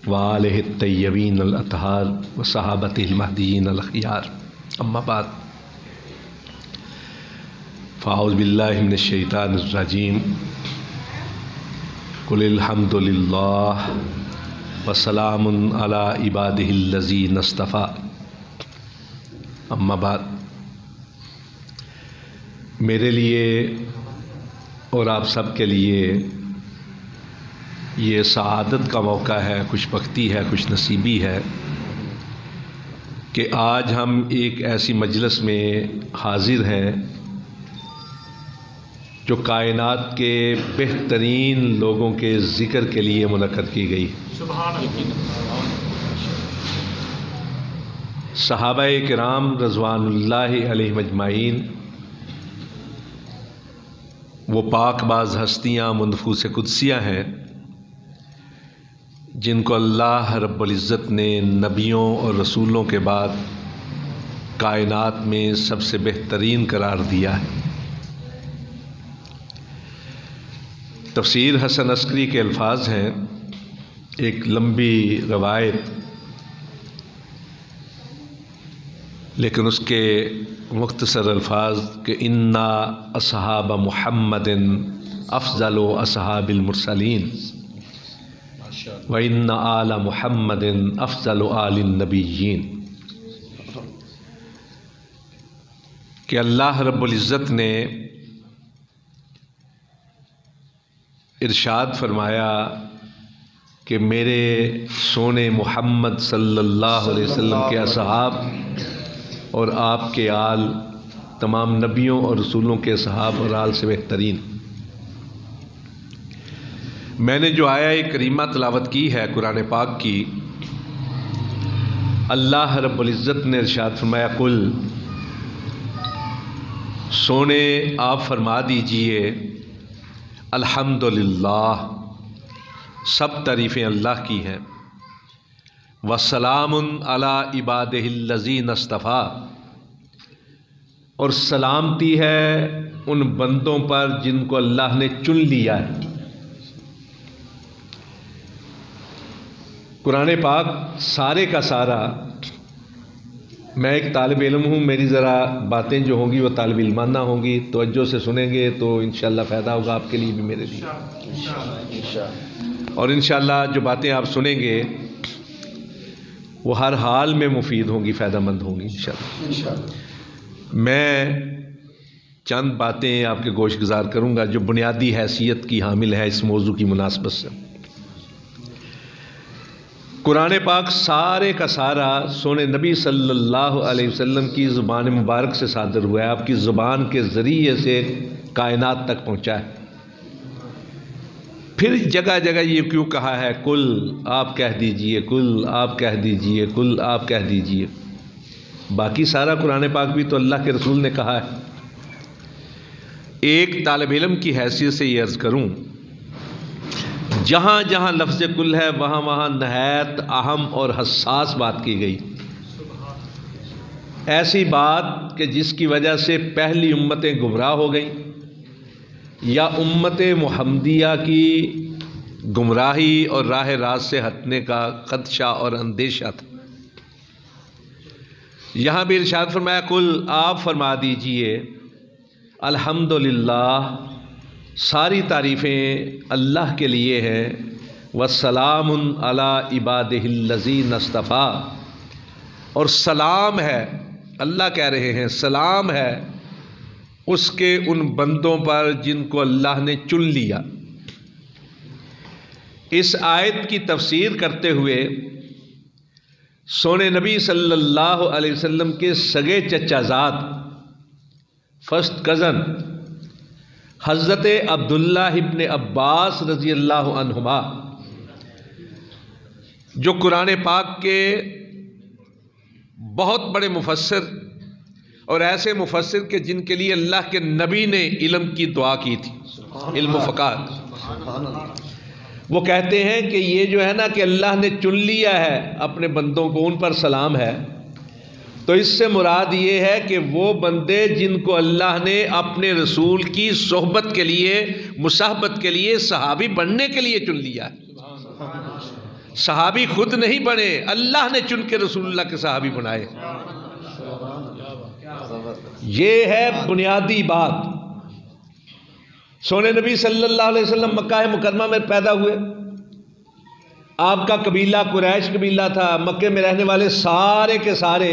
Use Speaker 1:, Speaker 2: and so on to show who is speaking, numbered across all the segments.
Speaker 1: وآلہ الطیبین الاطہار وصحابتہ المہدیین الاخیار، اما بعد، فاعوذ باللہ من الشیطان الرجیم، قل الحمد للہ وسلام علی عبادہ الذین اصطفیٰ، اما بعد۔ میرے لیے اور آپ سب کے لیے یہ سعادت کا موقع ہے، خوش بختی ہے، خوش نصیبی ہے کہ آج ہم ایک ایسی مجلس میں حاضر ہیں جو کائنات کے بہترین لوگوں کے ذکر کے لیے منعقد کی گئی۔ صحابہ کرام رضوان اللہ علیہم اجمعین، وہ پاک باز ہستیاں منفوس قدسیاں ہیں جن کو اللہ رب العزت نے نبیوں اور رسولوں کے بعد کائنات میں سب سے بہترین قرار دیا ہے۔ تفسیر حسن عسکری کے الفاظ ہیں، ایک لمبی روایت، لیکن اس کے مختصر الفاظ کہ انا اصحاب محمد افضل اصحاب المرسلین وَإِنَّ آلَ مُحَمَّدٍ أَفْضَلُ آلِ النَّبِيِّينَ، کہ اللہ رب العزت نے ارشاد فرمایا کہ میرے سونے محمد صلی اللہ علیہ وسلم کے اصحاب اور آپ کے آل تمام نبیوں اور رسولوں کے اصحاب اور آل سے بہترین۔ میں نے جو آیہ کریمہ تلاوت کی ہے قرآن پاک کی، اللہ رب العزت نے ارشاد فرمایا، قل، سونے آپ فرما دیجئے، الحمدللہ، سب تعریفیں اللہ کی ہیں، وسلام علی عبادہ الذین اصطفیٰ، اور سلامتی ہے ان بندوں پر جن کو اللہ نے چن لیا ہے۔ قرآن پاک سارے کا سارا، میں ایک طالب علم ہوں، میری ذرا باتیں جو ہوں گی وہ طالب علمانہ ہوں گی، توجہ سے سنیں گے تو انشاءاللہ فائدہ ہوگا آپ کے لیے بھی، میرے لیے، اور انشاءاللہ جو باتیں آپ سنیں گے وہ ہر حال میں مفید ہوں گی، فائدہ مند ہوں گی انشاءاللہ۔ میں چند باتیں آپ کے گوش گزار کروں گا جو بنیادی حیثیت کی حامل ہے اس موضوع کی مناسبت سے۔ قرآن پاک سارے کا سارا سونے نبی صلی اللہ علیہ وسلم کی زبان مبارک سے صادر ہوا ہے، آپ کی زبان کے ذریعے سے کائنات تک پہنچا ہے۔ پھر جگہ جگہ یہ کیوں کہا ہے، کل آپ کہہ دیجئے، کل آپ کہہ دیجئے، کل آپ کہہ دیجئے؟ باقی سارا قرآن پاک بھی تو اللہ کے رسول نے کہا ہے۔ ایک طالب علم کی حیثیت سے یہ عرض کروں، جہاں جہاں لفظ کل ہے وہاں وہاں نہایت اہم اور حساس بات کی گئی، ایسی بات کہ جس کی وجہ سے پہلی امتیں گمراہ ہو گئیں یا امت محمدیہ کی گمراہی اور راہ راست سے ہٹنے کا خدشہ اور اندیشہ تھا۔ یہاں بھی ارشاد فرمایا، کل آپ فرما دیجئے، الحمدللہ، ساری تعریفیں اللہ کے لیے ہیں، وسلام علی عبادہ الذین اصطفیٰ، اور سلام ہے، اللہ کہہ رہے ہیں سلام ہے اس کے ان بندوں پر جن کو اللہ نے چن لیا۔ اس آیت کی تفسیر کرتے ہوئے سونے نبی صلی اللہ علیہ وسلم کے سگے چچا زاد، فرسٹ کزن حضرت عبداللہ ابن عباس رضی اللہ عنہما، جو قرآن پاک کے بہت بڑے مفسر اور ایسے مفسر کہ جن کے لیے اللہ کے نبی نے علم کی دعا کی تھی، علم و فقہ، وہ کہتے ہیں کہ یہ جو ہے نا کہ اللہ نے چن لیا ہے اپنے بندوں کو، ان پر سلام ہے، تو اس سے مراد یہ ہے کہ وہ بندے جن کو اللہ نے اپنے رسول کی صحبت کے لیے، مصاحبت کے لیے، صحابی بننے کے لیے چن لیا ہے۔ صحابی خود نہیں بنے، اللہ نے چن کے رسول اللہ کے صحابی بنائے. یہ ہے بنیادی بات. سونے نبی صلی اللہ علیہ وسلم مکہ مکرمہ میں پیدا ہوئے. آپ کا قبیلہ قریش قبیلہ تھا. مکے میں رہنے والے سارے کے سارے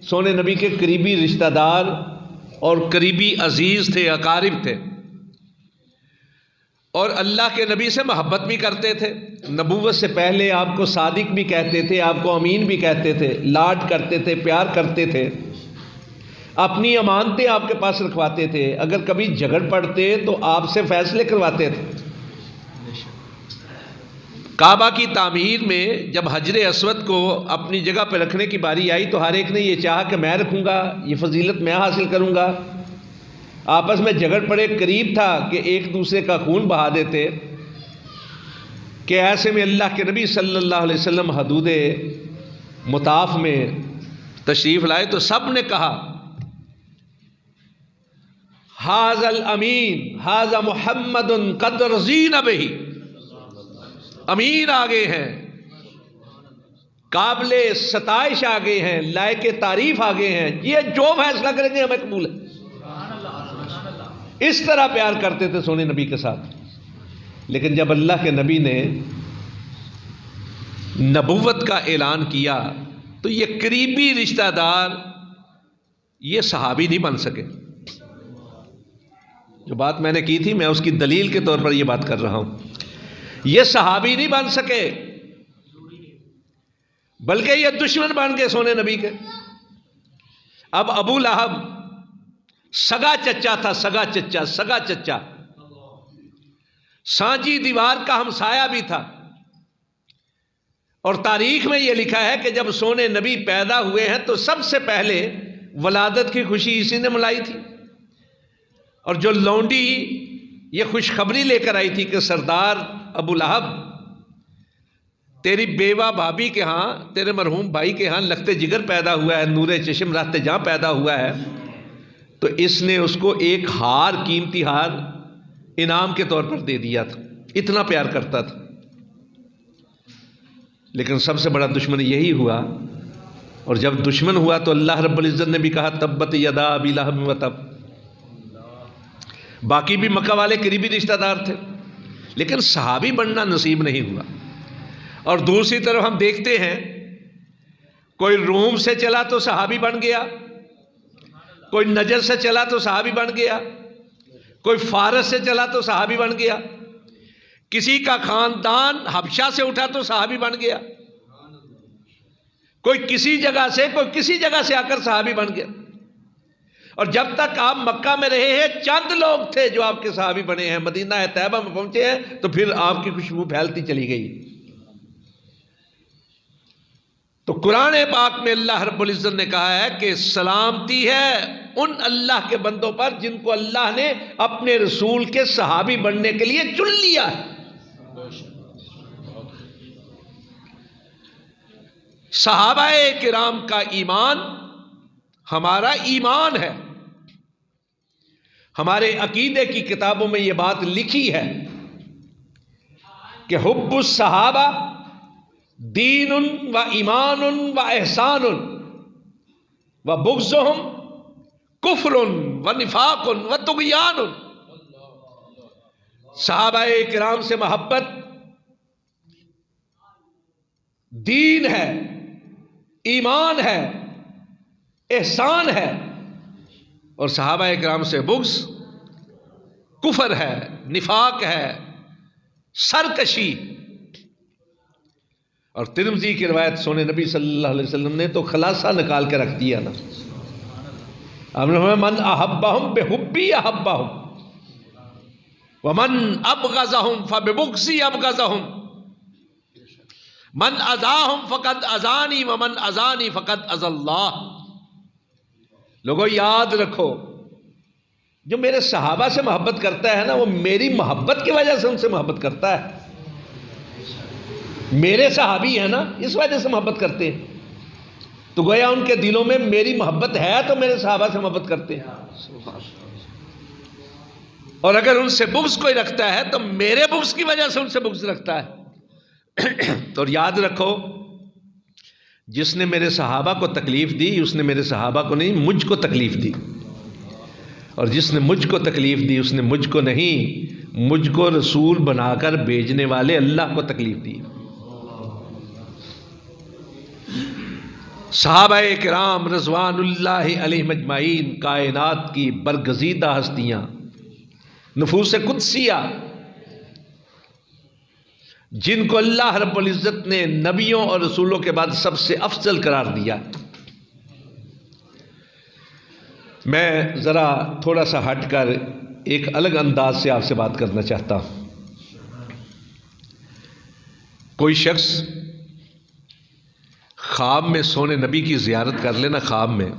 Speaker 1: سونے نبی کے قریبی رشتہ دار اور قریبی عزیز تھے، اقارب تھے، اور اللہ کے نبی سے محبت بھی کرتے تھے. نبوت سے پہلے آپ کو صادق بھی کہتے تھے، آپ کو امین بھی کہتے تھے، لاڈ کرتے تھے، پیار کرتے تھے، اپنی امانتیں آپ کے پاس رکھواتے تھے. اگر کبھی جھگڑ پڑتے تو آپ سے فیصلے کرواتے تھے. کعبہ کی تعمیر میں جب حجر اسود کو اپنی جگہ پہ رکھنے کی باری آئی تو ہر ایک نے یہ چاہا کہ میں رکھوں گا، یہ فضیلت میں حاصل کروں گا. آپس میں جھگڑ پڑے، قریب تھا کہ ایک دوسرے کا خون بہا دیتے، کہ ایسے میں اللہ کے نبی صلی اللہ علیہ وسلم حدود مطاف میں تشریف لائے تو سب نے کہا ھذا الامین ھذا محمد قد رضینا بہ. امین آگے ہیں، قابل ستائش آگے ہیں، لائق تعریف آگے ہیں، یہ جو فیصلہ کریں گے ہمیں قبول ہے. اس طرح پیار کرتے تھے سونے نبی کے ساتھ. لیکن جب اللہ کے نبی نے نبوت کا اعلان کیا تو یہ قریبی رشتہ دار یہ صحابی نہیں بن سکے. جو بات میں نے کی تھی میں اس کی دلیل کے طور پر یہ بات کر رہا ہوں. یہ صحابی نہیں بن سکے بلکہ یہ دشمن بن گئے سونے نبی کے. اب ابو لہب سگا چچا تھا، سگا چچا سانجی دیوار کا ہمسایہ بھی تھا. اور تاریخ میں یہ لکھا ہے کہ جب سونے نبی پیدا ہوئے ہیں تو سب سے پہلے ولادت کی خوشی اسی نے ملائی تھی. اور جو لونڈی یہ خوشخبری لے کر آئی تھی کہ سردار ابو لہب تیری بیوہ بھابھی کے ہاں، تیرے مرحوم بھائی کے ہاں لخت جگر پیدا ہوا ہے، نور چشم راست جہاں پیدا ہوا ہے، تو اس نے اس کو ایک ہار، قیمتی ہار انعام کے طور پر دے دیا تھا. اتنا پیار کرتا تھا. لیکن سب سے بڑا دشمن یہی ہوا. اور جب دشمن ہوا تو اللہ رب العزت نے بھی کہا تبت یدا ابی لہب وتب. باقی بھی مکہ والے قریبی رشتہ دار تھے لیکن صحابی بننا نصیب نہیں ہوا. اور دوسری طرف ہم دیکھتے ہیں کوئی روم سے چلا تو صحابی بن گیا، کوئی نجد سے چلا تو صحابی بن گیا، کوئی فارس سے چلا تو صحابی بن گیا، کسی کا خاندان حبشہ سے اٹھا تو صحابی بن گیا، کوئی کسی جگہ سے، کوئی کسی جگہ سے آ کر صحابی بن گیا. اور جب تک آپ مکہ میں رہے ہیں چند لوگ تھے جو آپ کے صحابی بنے ہیں. مدینہ طیبہ میں پہنچے ہیں تو پھر آپ کی خوشبو پھیلتی چلی گئی. تو قرآن پاک میں اللہ رب العزت نے کہا ہے کہ سلامتی ہے ان اللہ کے بندوں پر جن کو اللہ نے اپنے رسول کے صحابی بننے کے لیے چن لیا ہے. صحابہ کرام کا ایمان ہمارا ایمان ہے. ہمارے عقیدے کی کتابوں میں یہ بات لکھی ہے کہ حب الصحابہ دین و ایمان و احسان و بغضہم کفر و نفاق و طغیان. صحابہ کرام سے محبت دین ہے، ایمان ہے، احسان ہے، اور صحابہ کرام سے بغض کفر ہے، نفاق ہے، سرکشی. اور ترمذی کی روایت سونے نبی صلی اللہ علیہ وسلم نے تو خلاصہ نکال کے رکھ دیا نا. من احبہم بحبی احبہم ومن ابغضہم فببغضی ابغضہم من اذاہم فقد اذانی ومن اذانی فقد اذی اللہ. لوگوں یاد رکھو جو میرے صحابہ سے محبت کرتا ہے نا وہ میری محبت کی وجہ سے ان سے محبت کرتا ہے. میرے صحابی ہیں نا اس وجہ سے محبت کرتے ہیں. تو گویا ان کے دلوں میں میری محبت ہے تو میرے صحابہ سے محبت کرتے ہیں. اور اگر ان سے بغض کوئی رکھتا ہے تو میرے بغض کی وجہ سے ان سے بغض رکھتا ہے. اور یاد رکھو، جس نے میرے صحابہ کو تکلیف دی اس نے میرے صحابہ کو نہیں مجھ کو تکلیف دی، اور جس نے مجھ کو تکلیف دی اس نے مجھ کو نہیں، مجھ کو رسول بنا کر بھیجنے والے اللہ کو تکلیف دی۔ صحابہ کرام رضوان اللہ علیہم اجمعین کائنات کی برگزیدہ ہستیاں، نفوس قدسیہ، جن کو اللہ رب العزت نے نبیوں اور رسولوں کے بعد سب سے افضل قرار دیا۔ میں ذرا تھوڑا سا ہٹ کر ایک الگ انداز سے آپ سے بات کرنا چاہتا ہوں۔ کوئی شخص خواب میں سونے نبی کی زیارت کر لینا، خواب میں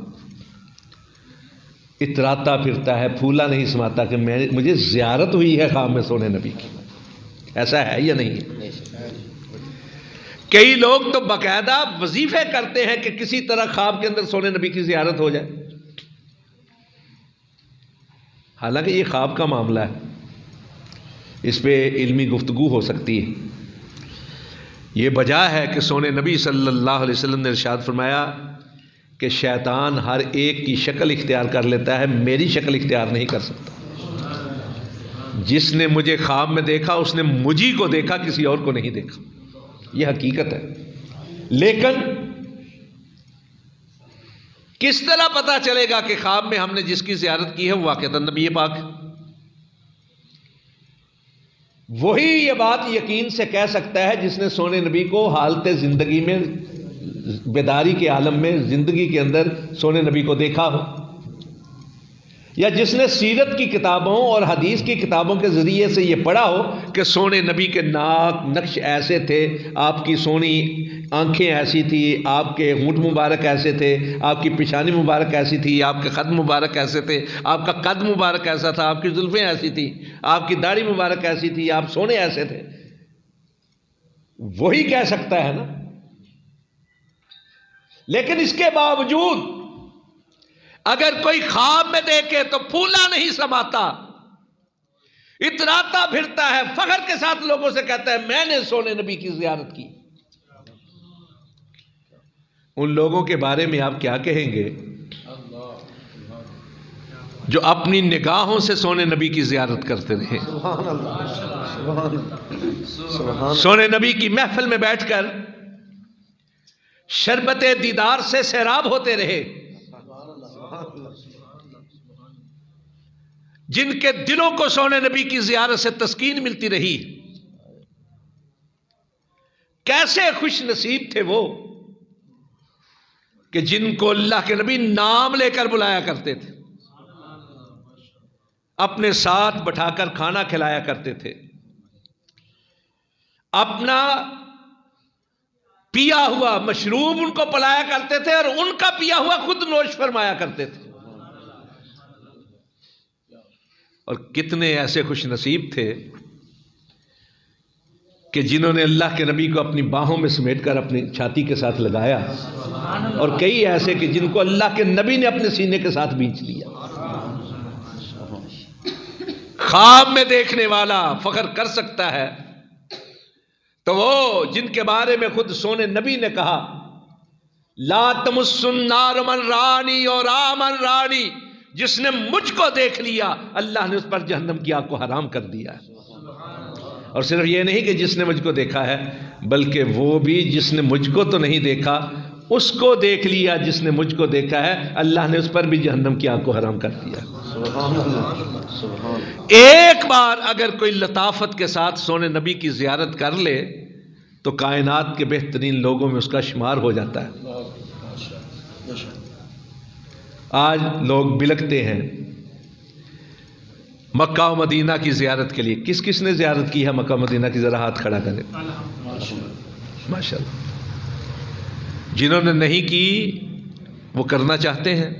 Speaker 1: اتراتا پھرتا ہے، پھولا نہیں سماتا کہ مجھے زیارت ہوئی ہے خواب میں سونے نبی کی، ایسا ہے یا نہیں؟ کئی لوگ تو باقاعدہ وظیفے کرتے ہیں کہ کسی طرح خواب کے اندر سونے نبی کی زیارت ہو جائے، حالانکہ یہ خواب کا معاملہ ہے، اس پہ علمی گفتگو ہو سکتی ہے۔ یہ وجہ ہے کہ سونے نبی صلی اللہ علیہ وسلم نے ارشاد فرمایا کہ شیطان ہر ایک کی شکل اختیار کر لیتا ہے، میری شکل اختیار نہیں کر سکتا۔ جس نے مجھے خواب میں دیکھا اس نے مجھی کو دیکھا، کسی اور کو نہیں دیکھا، یہ حقیقت ہے۔ لیکن کس طرح پتا چلے گا کہ خواب میں ہم نے جس کی زیارت کی ہے وہ واقعتاً نبی پاک؟ وہی یہ بات یقین سے کہہ سکتا ہے جس نے سونے نبی کو حالت زندگی میں، بیداری کے عالم میں، زندگی کے اندر سونے نبی کو دیکھا ہو، یا جس نے سیرت کی کتابوں اور حدیث کی کتابوں کے ذریعے سے یہ پڑھا ہو کہ سونے نبی کے ناک نقش ایسے تھے، آپ کی سونی آنکھیں ایسی تھی، آپ کے ہونٹ مبارک ایسے تھے، آپ کی پیشانی مبارک ایسی تھی، آپ کے قد مبارک ایسے تھے، آپ کا قد مبارک ایسا تھا، آپ کی زلفیں ایسی تھی، آپ کی داڑھی مبارک ایسی تھی، آپ سونے ایسے تھے، وہی کہہ سکتا ہے نا۔ لیکن اس کے باوجود اگر کوئی خواب میں دیکھے تو پھولا نہیں سماتا، اتراتا پھرتا ہے، فخر کے ساتھ لوگوں سے کہتا ہے میں نے سونے نبی کی زیارت کی، ان لوگوں کے بارے میں آپ کیا کہیں گے جو اپنی نگاہوں سے سونے نبی کی زیارت کرتے رہے؟ سونے نبی کی محفل میں بیٹھ کر شربت دیدار سے سیراب ہوتے رہے، جن کے دلوں کو سونے نبی کی زیارت سے تسکین ملتی رہی، کیسے خوش نصیب تھے وہ کہ جن کو اللہ کے نبی نام لے کر بلایا کرتے تھے، اپنے ساتھ بٹھا کر کھانا کھلایا کرتے تھے، اپنا پیا ہوا مشروب ان کو پلایا کرتے تھے اور ان کا پیا ہوا خود نوش فرمایا کرتے تھے۔ اور کتنے ایسے خوش نصیب تھے کہ جنہوں نے اللہ کے نبی کو اپنی باہوں میں سمیٹ کر اپنی چھاتی کے ساتھ لگایا، اور کئی ایسے کہ جن کو اللہ کے نبی نے اپنے سینے کے ساتھ بینچ لیا۔ خواب میں دیکھنے والا فخر کر سکتا ہے تو وہ جن کے بارے میں خود سونے نبی نے کہا لا تمس النار من رانی اور آمن رانی، جس نے مجھ کو دیکھ لیا اللہ نے اس پر جہنم کی آگ کو حرام کر دیا ہے۔ اور صرف یہ نہیں کہ جس نے مجھ کو دیکھا ہے، بلکہ وہ بھی جس نے مجھ کو تو نہیں دیکھا اس کو دیکھ لیا، جس نے مجھ کو دیکھا ہے اللہ نے اس پر بھی جہنم کی آگ کو حرام کر دیا۔ ایک بار اگر کوئی لطافت کے ساتھ سونے نبی کی زیارت کر لے تو کائنات کے بہترین لوگوں میں اس کا شمار ہو جاتا ہے۔ آج لوگ بلکتے ہیں مکہ و مدینہ کی زیارت کے لیے۔ کس کس نے زیارت کی ہے مکہ و مدینہ کی؟ ذرا ہاتھ کھڑا کریں ماشاءاللہ۔ جنہوں نے نہیں کی وہ کرنا چاہتے ہیں،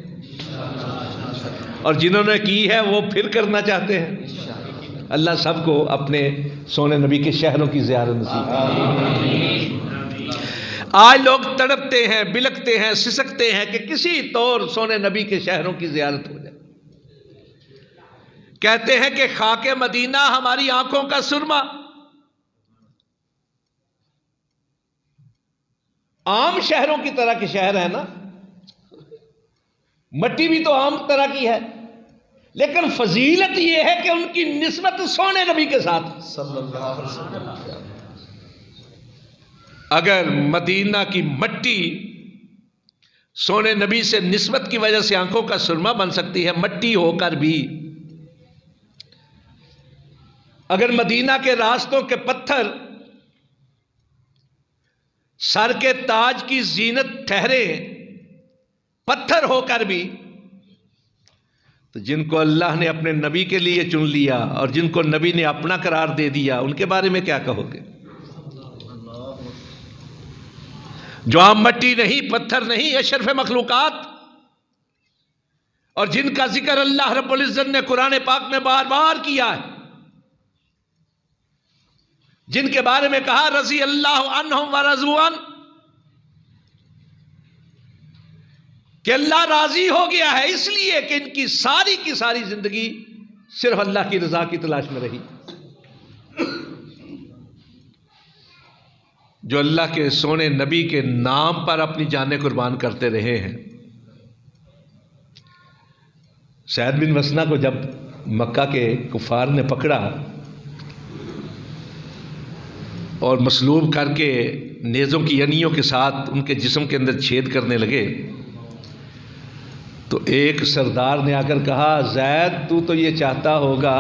Speaker 1: اور جنہوں نے کی ہے وہ پھر کرنا چاہتے ہیں۔ اللہ سب کو اپنے سونے نبی کے شہروں کی زیارت نصیب کرے۔ آج لوگ تڑپتے ہیں، بلکتے ہیں، سسکتے ہیں کہ کسی طور سونے نبی کے شہروں کی زیارت ہو جائے۔ کہتے ہیں کہ خاک مدینہ ہماری آنکھوں کا سرما، عام شہروں کی طرح کے شہر ہیں نا، مٹی بھی تو عام طرح کی ہے، لیکن فضیلت یہ ہے کہ ان کی نسبت سونے نبی کے ساتھ صلی اللہ علیہ وسلم۔ اگر مدینہ کی مٹی سونے نبی سے نسبت کی وجہ سے آنکھوں کا سرما بن سکتی ہے، مٹی ہو کر بھی اگر مدینہ کے راستوں کے پتھر سر کے تاج کی زینت ٹھہرے، پتھر ہو کر بھی، تو جن کو اللہ نے اپنے نبی کے لیے چن لیا اور جن کو نبی نے اپنا قرار دے دیا، ان کے بارے میں کیا کہو گے؟ جو عام مٹی نہیں، پتھر نہیں، اشرف مخلوقات، اور جن کا ذکر اللہ رب العزت نے قرآن پاک میں بار بار کیا ہے، جن کے بارے میں کہا رضی اللہ عنہم ورضوا عنہ، کہ اللہ راضی ہو گیا ہے، اس لیے کہ ان کی ساری زندگی صرف اللہ کی رضا کی تلاش میں رہی۔ جو اللہ کے سونے نبی کے نام پر اپنی جانیں قربان کرتے رہے ہیں۔ سعد بن مسنہ کو جب مکہ کے کفار نے پکڑا اور مصلوب کر کے نیزوں کی ینیوں کے ساتھ ان کے جسم کے اندر چھید کرنے لگے، تو ایک سردار نے آ کر کہا زید تو یہ چاہتا ہوگا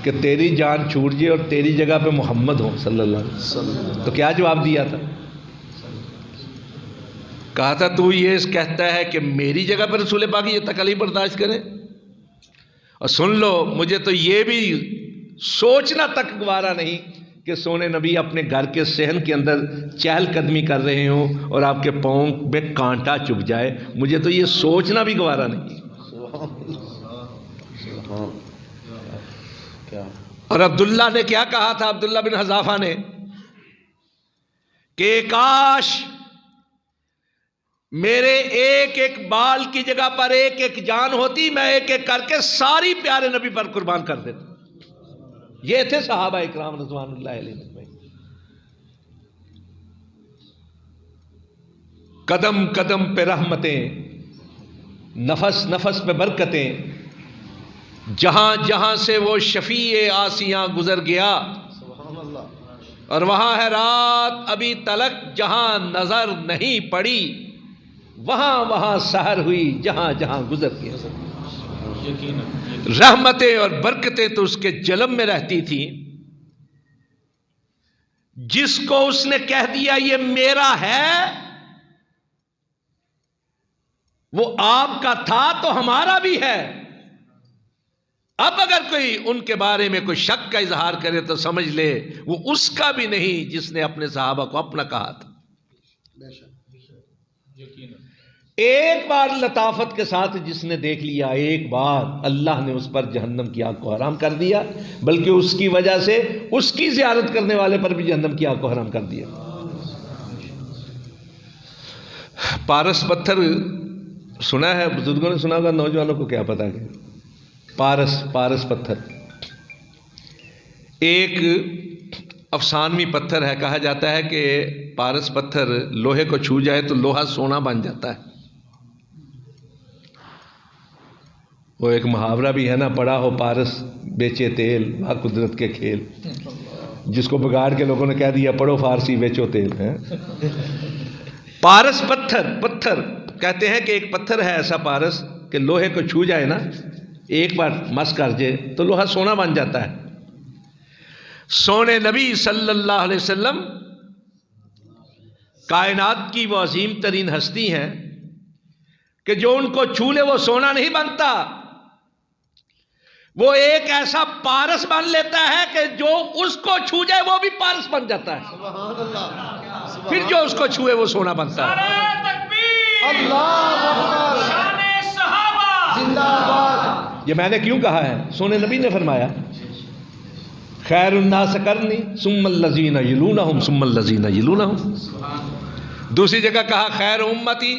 Speaker 1: کہ تیری جان چھوٹ جائے اور تیری جگہ پہ محمد ہو صلی اللہ علیہ وسلم۔ تو کیا جواب دیا تھا؟ کہا تھا تو یہ کہتا ہے کہ میری جگہ پر رسول پاک یہ تکلیف برداشت کرے؟ اور سن لو، مجھے تو یہ بھی سوچنا تک گوارا نہیں کہ سونے نبی اپنے گھر کے صحن کے اندر چہل قدمی کر رہے ہوں اور آپ کے پاؤں میں کانٹا چبھ جائے، مجھے تو یہ سوچنا بھی گوارا نہیں۔ اور عبداللہ نے کیا کہا تھا؟ عبداللہ بن حذافہ نے کہ کاش میرے ایک ایک بال کی جگہ پر ایک ایک جان ہوتی، میں ایک ایک کر کے ساری پیارے نبی پر قربان کر دیتا۔ یہ تھے صحابہ اکرام رضوان اللہ علیہ، قدم قدم پہ رحمتیں، نفس نفس پہ برکتیں، جہاں جہاں سے وہ شفیع آسیاں گزر گیا، اور وہاں ہے رات ابھی تلک جہاں نظر نہیں پڑی، وہاں وہاں سحر ہوئی جہاں جہاں گزر گیا۔ رحمتیں اور برکتیں تو اس کے جلم میں رہتی تھیں۔ جس کو اس نے کہہ دیا یہ میرا ہے، وہ آپ کا تھا تو ہمارا بھی ہے۔ اب اگر کوئی ان کے بارے میں کوئی شک کا اظہار کرے تو سمجھ لے وہ اس کا بھی نہیں جس نے اپنے صحابہ کو اپنا کہا تھا۔ ایک بار لطافت کے ساتھ جس نے دیکھ لیا، ایک بار اللہ نے اس پر جہنم کی آگ کو حرام کر دیا، بلکہ اس کی وجہ سے اس کی زیارت کرنے والے پر بھی جہنم کی آگ کو حرام کر دیا۔ پارس پتھر سنا ہے، بزرگوں نے سنا ہوگا، نوجوانوں کو کیا پتا کہ پارس پتھر ایک افسانوی پتھر ہے۔ کہا جاتا ہے کہ پارس پتھر لوہے کو چھو جائے تو لوہا سونا بن جاتا ہے۔ وہ ایک محاورہ بھی ہے نا، پڑا ہو پارس بیچے تیل واہ قدرت کے کھیل، جس کو بگاڑ کے لوگوں نے کہہ دیا پڑھو فارسی بیچو تیل ہے۔ پارس پتھر کہتے ہیں کہ ایک پتھر ہے ایسا پارس کہ لوہے کو چھو جائے نا، ایک بار مس کر جائے تو لوہا سونا بن جاتا ہے۔ سونے نبی صلی اللہ علیہ وسلم کائنات کی وہ عظیم ترین ہستی ہیں کہ جو ان کو چھو لے وہ سونا نہیں بنتا، وہ ایک ایسا پارس بن لیتا ہے کہ جو اس کو چھو جائے وہ بھی پارس بن جاتا ہے، پھر جو اس کو چھوئے وہ سونا بنتا ہے۔ یہ میں نے کیوں کہا ہے؟ سونے نبی نے فرمایا خیر الناس قرنی ثم الذین یلونہم ثم الذین یلونہم۔ دوسری جگہ کہا خیر امتی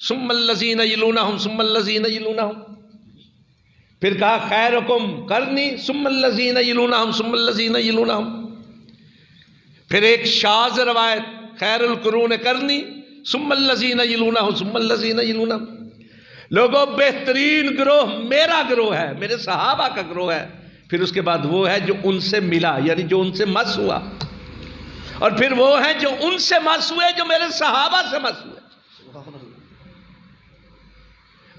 Speaker 1: ثم الذین یلونہم ثم الذین یلونہم۔ پھر کہا خیرکم قرنی ثم الذین یلونہم ثم الذین یلونہم۔ پھر ایک شاذ روایت خیر القرون کرنی ثم الذین یلونہم ثم الذین یلونہم. لوگوں بہترین گروہ میرا گروہ ہے، میرے صحابہ کا گروہ ہے، پھر اس کے بعد وہ ہے جو ان سے ملا، یعنی جو ان سے مس ہوا، اور پھر وہ ہے جو ان سے مس ہوئے جو میرے صحابہ سے مس ہوئے.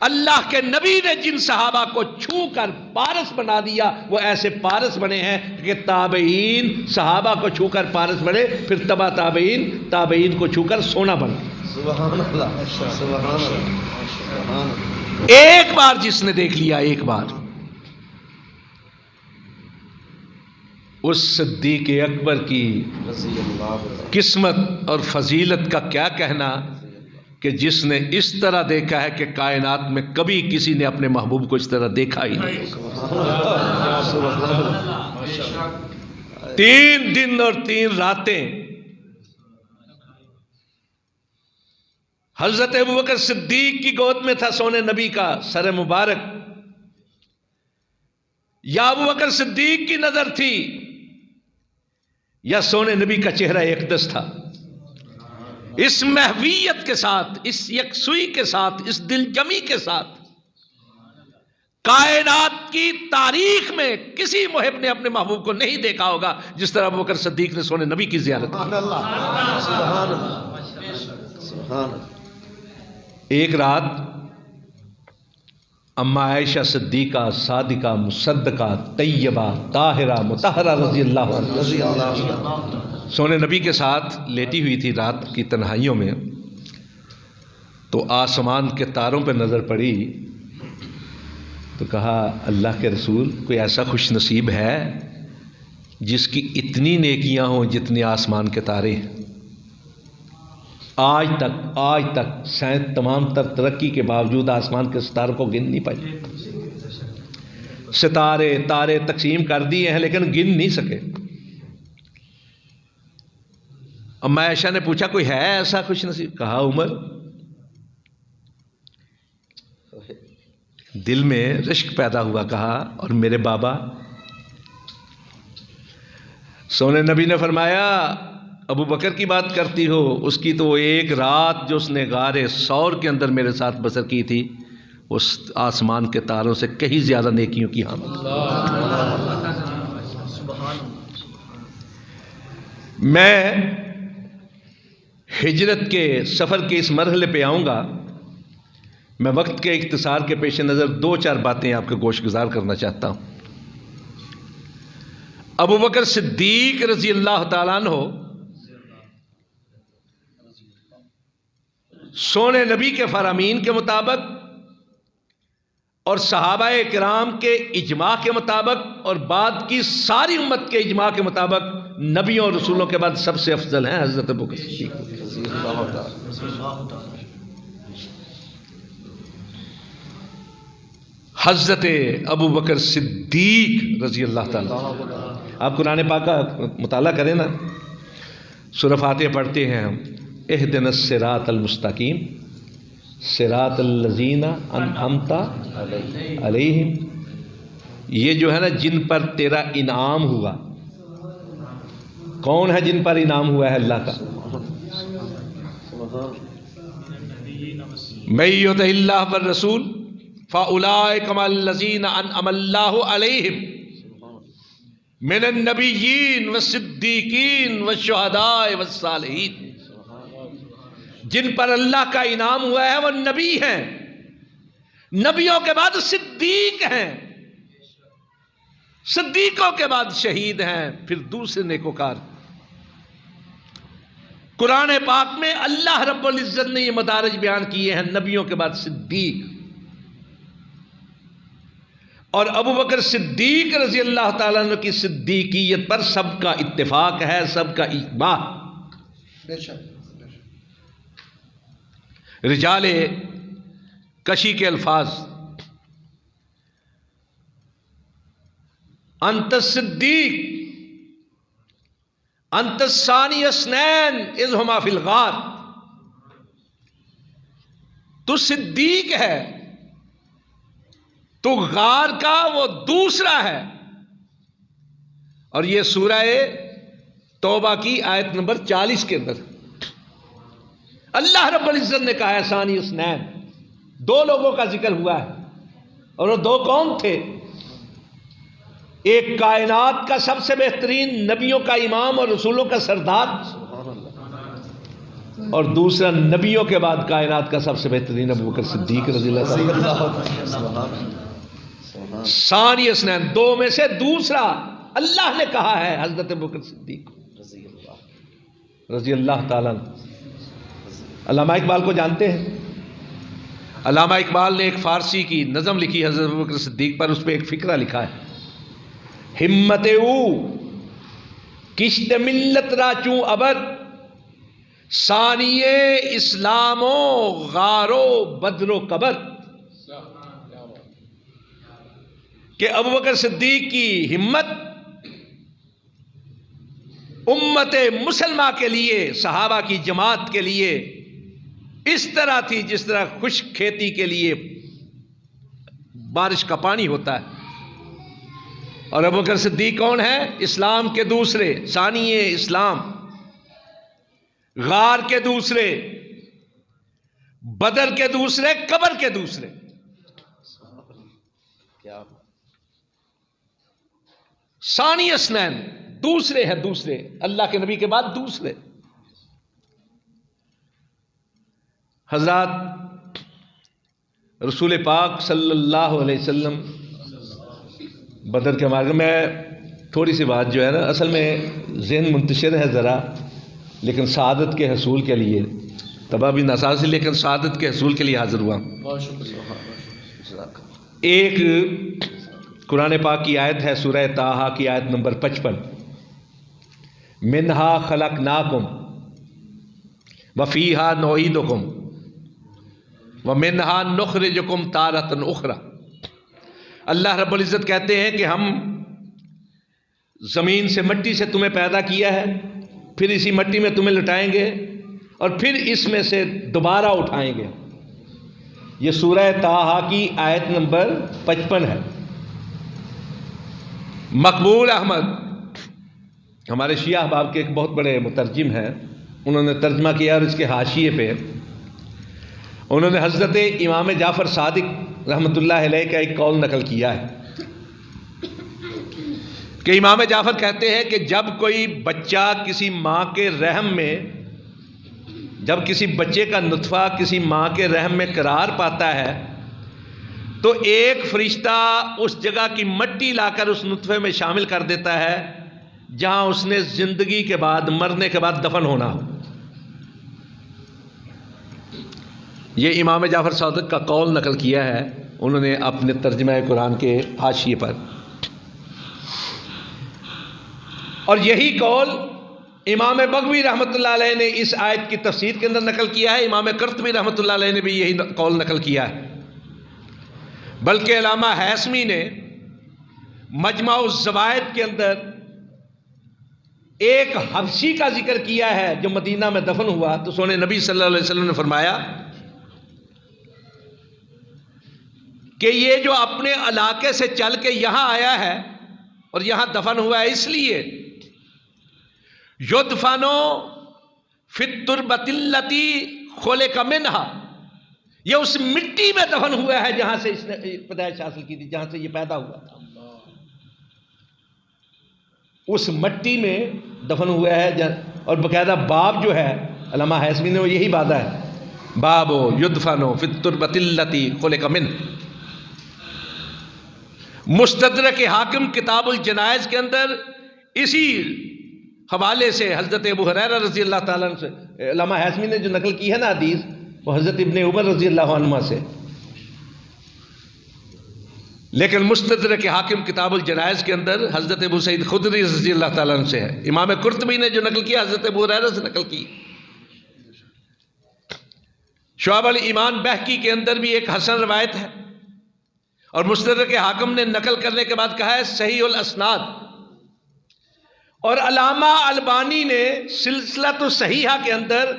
Speaker 1: اللہ کے نبی نے جن صحابہ کو چھو کر پارس بنا دیا وہ ایسے پارس بنے ہیں کہ تابعین صحابہ کو چھو کر پارس بنے، پھر تبع تابعین تابعین کو چھو کر سونا بن.
Speaker 2: سبحان اللہ سبحان اللہ.
Speaker 1: ایک بار جس نے دیکھ لیا، ایک بار، اس صدیق اکبر کی قسمت اور فضیلت کا کیا کہنا کہ جس نے اس طرح دیکھا ہے کہ کائنات میں کبھی کسی نے اپنے محبوب کو اس طرح دیکھا ہی نہیں. 3 دن اور 3 راتیں حضرت ابوبکر صدیق کی گود میں تھا سونے نبی کا سر مبارک، یا ابوبکر صدیق کی نظر تھی یا سونے نبی کا چہرہ اقدس تھا. اس محویت کے ساتھ، اس یکسوئی کے ساتھ، اس دل جمی کے ساتھ کائنات کی تاریخ میں کسی محب نے اپنے محبوب کو نہیں دیکھا ہوگا جس طرح ابوبکر صدیق نے سونے نبی کی زیارت کی. ایک رات اما عائشہ صدیقہ صادقہ مصدقہ طیبہ طاہرہ مطہرہ رضی اللہ عنہ سونے نبی کے ساتھ لیٹی ہوئی تھی رات کی تنہائیوں میں. تو آسمان کے تاروں پہ نظر پڑی تو کہا اللہ کے رسول کوئی ایسا خوش نصیب ہے جس کی اتنی نیکیاں ہوں جتنی آسمان کے تارے ہیں. آج تک سائنس تمام تر ترقی کے باوجود آسمان کے ستاروں کو گن نہیں پائی. ستارے تارے تقسیم کر دیے ہیں لیکن گن نہیں سکے. اما عائشہ نے پوچھا کوئی ہے ایسا خوش نصیب؟ کہا عمر. دل میں رشک پیدا ہوا. کہا اور میرے بابا؟ سونے نبی نے فرمایا ابو بکر کی بات کرتی ہو، اس کی تو وہ ایک رات جو اس نے غار ثور کے اندر میرے ساتھ بسر کی تھی اس آسمان کے تاروں سے کہیں زیادہ نیکیوں کی حامل. میں ہجرت کے سفر کے اس مرحلے پہ آؤں گا. میں وقت کے اختصار کے پیش نظر 2-4 باتیں آپ کے گوش گزار کرنا چاہتا ہوں. ابو بکر صدیق رضی اللہ تعالیٰ عنہ سونے نبی کے فرامین کے مطابق اور صحابہ کرام کے اجماع کے مطابق اور بعد کی ساری امت کے اجماع کے مطابق نبیوں اور رسولوں کے بعد سب سے افضل ہیں حضرت ابو بکر صدیق. حضرت ابو بکر صدیق رضی اللہ تعالیٰ. آپ قرآن پاک کا مطالعہ کریں نا، سورہ فاتحہ پڑھتے ہیں ہم اہدنا الصراط المستقیم صراط الذین انعمت علیہم. یہ جو ہے نا جن پر تیرا انعام ہوا، کون ہے جن پر انعام ہوا ہے؟ اللہ کا. من یطع اللہ والرسول فاولئک مع الذین انعم اللہ علیہم من النبیین والصدیقین والشہداء والصالحین. جن پر اللہ کا انعام ہوا ہے وہ نبی ہیں، نبیوں کے بعد صدیق ہیں، صدیقوں کے بعد شہید ہیں، پھر دوسرے نیکوکار. قرآن پاک میں اللہ رب العزت نے یہ مدارج بیان کیے ہیں، نبیوں کے بعد صدیق. اور ابو بکر صدیق رضی اللہ تعالیٰ عنہ کی صدیقیت پر سب کا اتفاق ہے، سب کا اجماع. رجال کشی کے الفاظ انت الصدیق انت الثانی اثنین اذ ہما فی الغار. تو صدیق ہے، تو غار کا وہ دوسرا ہے. اور یہ سورہ توبہ کی آیت نمبر 40 کے اندر اللہ رب العزت نے کہا ہے ثانی اثنین، دو لوگوں کا ذکر ہوا ہے، اور وہ دو کون تھے؟ ایک کائنات کا سب سے بہترین نبیوں کا امام اور رسولوں کا سردار، اور دوسرا نبیوں کے بعد کائنات کا سب سے بہترین ابو بکر صدیق رضی اللہ عنہ۔ ثانی اثنین، دو میں سے دوسرا اللہ نے کہا ہے حضرت ابو بکر صدیق رضی اللہ تعالیٰ عنہ۔ علامہ اقبال کو جانتے ہیں؟ علامہ اقبال نے ایک فارسی کی نظم لکھی حضرت ابو بکر صدیق پر، اس پہ ایک فقرہ لکھا ہے، ہمت او کشت ملت را چوں ابد، ثانی اسلام و غارو بدر و قبر، کہ ابو بکر صدیق کی ہمت امت مسلمہ کے لیے، صحابہ کی جماعت کے لیے اس طرح تھی جس طرح خشک کھیتی کے لیے بارش کا پانی ہوتا ہے۔ اور ابو بکر صدیق کون ہے؟ اسلام کے دوسرے، ثانی اسلام، غار کے دوسرے، بدر کے دوسرے، قبر کے دوسرے۔ ثانی اثنین، دوسرے ہیں، دوسرے اللہ کے نبی کے بعد دوسرے۔ حضرات رسول پاک صلی اللہ علیہ وسلم بدر کے مارگ میں، تھوڑی سی بات جو ہے نا، اصل میں ذہن منتشر ہے ذرا، لیکن سعادت کے حصول کے لیے تباہ بھی ناساز، لیکن سعادت کے حصول کے لیے حاضر ہوا۔ ایک قرآن پاک کی آیت ہے، سورہ طٰہٰ کی آیت نمبر 55، منہا خلقناکم وفیہا نعیدکم ومنہا نخرجکم تارۃ اخری۔ اللہ رب العزت کہتے ہیں کہ ہم زمین سے، مٹی سے تمہیں پیدا کیا ہے، پھر اسی مٹی میں تمہیں لٹائیں گے، اور پھر اس میں سے دوبارہ اٹھائیں گے۔ یہ سورہ طٰہٰ کی آیت نمبر 55 ہے۔ مقبول احمد ہمارے شیعہ احباب کے ایک بہت بڑے مترجم ہیں، انہوں نے ترجمہ کیا، اور اس کے حاشیے پہ انہوں نے حضرت امام جعفر صادق رحمۃ اللہ علیہ کا ایک قول نقل کیا ہے کہ امام جعفر کہتے ہیں کہ جب کوئی بچہ کسی ماں کے رحم میں، جب کسی بچے کا نطفہ کسی ماں کے رحم میں قرار پاتا ہے، تو ایک فرشتہ اس جگہ کی مٹی لا کر اس نطفے میں شامل کر دیتا ہے جہاں اس نے زندگی کے بعد، مرنے کے بعد دفن ہونا ہو۔ یہ امام جعفر صادق کا قول نقل کیا ہے انہوں نے اپنے ترجمہ قرآن کے حاشیے پر، اور یہی قول امام بغوی رحمۃ اللہ علیہ نے اس آیت کی تفسیر کے اندر نقل کیا ہے، امام قرطبی رحمۃ اللہ علیہ نے بھی یہی قول نقل کیا ہے، بلکہ علامہ ہیثمی نے مجمع الزوائد کے اندر ایک حبشی کا ذکر کیا ہے جو مدینہ میں دفن ہوا، تو سونے نبی صلی اللہ علیہ وسلم نے فرمایا کہ یہ جو اپنے علاقے سے چل کے یہاں آیا ہے اور یہاں دفن ہوا ہے، اس لیے یدفنو فی التربۃ التی خلق منہا، یہ اس مٹی میں دفن ہوا ہے جہاں سے اس نے پیدائش حاصل کی تھی، جہاں سے یہ پیدا ہوا تھا، اس مٹی میں دفن ہوا ہے۔ اور باقاعدہ باب جو ہے علامہ ہیثمی نے وہ یہی باندھا ہے، باب یدفنو فی التربۃ التی خلق منہا۔ مستدرک حاکم کتاب الجنائز کے اندر اسی حوالے سے حضرت ابو ہریرہ رضی اللہ تعالیٰ عنہ سے علامہ ہیثمی نے جو نقل کی ہے نا حدیث، وہ حضرت ابن عمر رضی اللہ عنہ سے، لیکن مستدرک حاکم کتاب الجنائز کے اندر حضرت ابو سعید خدری رضی اللہ تعالیٰ عنہ سے ہے۔ امام قرطبی نے جو نقل کیا حضرت ابو ہریرہ سے نقل کی۔ شعب الایمان بہقی کے اندر بھی ایک حسن روایت ہے، اور مستدرک حاکم نے نقل کرنے کے بعد کہا ہے صحیح الاسناد، اور علامہ البانی نے سلسلۃ الصحیحہ کے اندر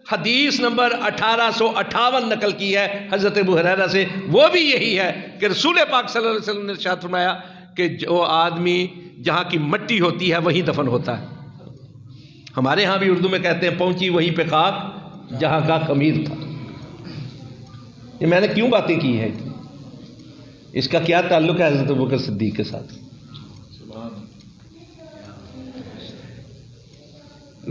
Speaker 1: حدیث نمبر 1858 نقل کی ہے حضرت ابو ہریرہ سے، وہ بھی یہی ہے کہ رسول پاک صلی اللہ علیہ وسلم نے ارشاد فرمایا کہ جو آدمی جہاں کی مٹی ہوتی ہے وہیں دفن ہوتا ہے۔ ہمارے ہاں بھی اردو میں کہتے ہیں پہنچی وہیں پہ خاک جہاں کا خمیر تھا. یہ میں نے کیوں باتیں کی ہیں؟ اس کا کیا تعلق ہے حضرت ابوبکر صدیق کے ساتھ؟